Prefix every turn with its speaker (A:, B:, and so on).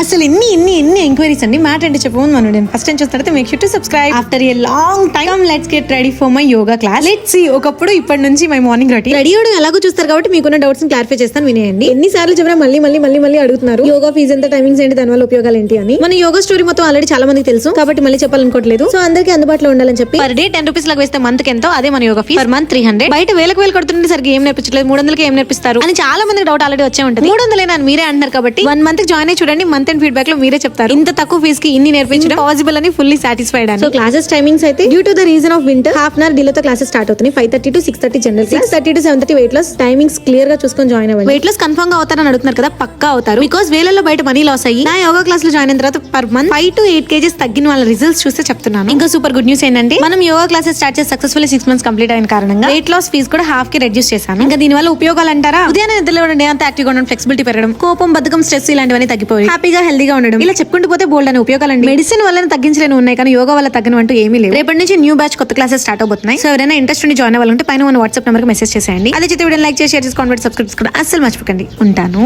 A: అసలు ఎన్ని ఎంక్వైరీస్ అండి. మ్యాట్ అంటే చెప్పమని మనం నేను ఫస్ట్ టైం చూస్తే make sure to subscribe after a long time. Let's get ready for my yoga class. Let's see ఒకప్పుడు ఇప్పటి నుంచి మై మార్నింగ్ రొటీన్. రెడీ అవడం ఎలాగో చూస్తారు కాబట్టి మీకున్న డౌట్స్ ని క్లారిఫై చేస్తాను, వినేయండి. ఎన్నిసార్లు చెప్పినా మళ్ళీ అడుగుతున్నారు యోగా ఫీజు ఎంత, టైమింగ్స్ ఏంటి, దాని వల్ల ఉపయోగాలు ఏంటి అని. మన యోగా స్టోరీ మొత్తం ఆల్రెడీ చాలా మందికి తెలుసు కాబట్టి మళ్ళీ చెప్పాలనుకోవట్లేదు. సో అందరికీ అందుబాటులో ఉండాలని చెప్పి పర్ డే 10 రూపీస్ లాగా వేస్తే మంత్ కి ఎంతో అదే మన యోగా ఫీజ్. Per month 300. బయట వేలకు కడుతుంటే సరిగ్గా ఏం నేర్పించలేదు, 300కి ఏం నేర్పిస్తారు అని చాలా మంది డౌట్ ఆల్రెడీ వచ్చే ఉంటుంది. 300 అని మీరే అంటున్నారు కాబట్టి 1 మంత్ జాయిన్ అయ్యి చూడండి. మంత్ అండ్ ఫీడ్బ్యాక్ లో మీరే చెప్తారు ఇంత తక్కువ ఫీజ్ కి ఇన్ని నేర్పించడం పాసిబుల్ అని ఫుల్లీ సాటిస్ఫైడ్ అని. సో క్లాసెస్ టైమింగ్స్ అయితే due to the reason of winter half an hour delay తో క్లాసెస్ స్టార్ట్ అవుతాయి. 5:30 to 6:30 general, 6:30 to 7:30 weight loss. Timings clear గా చూసుకొని జాయిన్ అవ్వండి. వెయిట్ లాస్ కన్ఫర్మ్ గా అవుతారని అడుగుతున్నారు కదా, పక్కా అవుతారు. బికాస్ వేలలో బయట మనీ లాస్ అయ్యి నా యోగా క్లాస్ లో జాయిన్ అయిన తర్వాత పర్ మంత్ 5 to 8 kgs తగ్గిన వాళ్ళ రిజల్ట్స్ చూస్తే చెప్తున్నాను. ఇంకా సూపర్ గుడ్ న్యూస్ ఏంటంటే మనం యోగా క్లాసెస్ స్టార్ట్ చేసి సక్సెస్ఫుల్లీ 6 months కంప్లీట్ అయిన కారణంగా వెయిట్ లాస్ ఫీజ్ కూడా హాఫ్ కి రెడ్యూస్ చేశాను. ఇంకా దీని వల్ల ఉపయోగాలు అంటారా, ఉదయాన్నే నిద్రలేవడం, అంత యాక్టివ్ గా ఉండడం, ఫ్లెక్సిబిలిటీ పెరగడం, కోపం, బద్ధకం, స్ట్రెస్ ఇలాంటివన్నీ తగ్గిపోయి హ్యాపీగా హెల్దీగా ఉండడం, ఇలా చెప్పుకుంటూ పోతే బోల్డ్ అనే ఉపయోగాలండి. మెడిసిన్ వల్ల తగ్గించలేని ఉన్నాయి కానీ యోగా వల్ల తగ్గను అంటూ ఏమీ లేవు. రేపటి నుంచి న్యూ బ్యాచ్ కొత్త క్లాసెస్ స్టార్ట్ అవబోతున్నాయి. సో ఎవరైనా ఇంట్రెస్ట్ ఉండి జాయిన్ అవ్వాలంటే పైన ఉన్న వాట్సాప్ నెంబర్ కి మెసేజ్ చేసేయండి. అదే చేతి వీడియో లైక్ చేసి షేర్ చేసి కామెంట్ సబ్స్క్రైబ్ కూడా అస్సలు మర్చిపోకండి. ఉంటాను.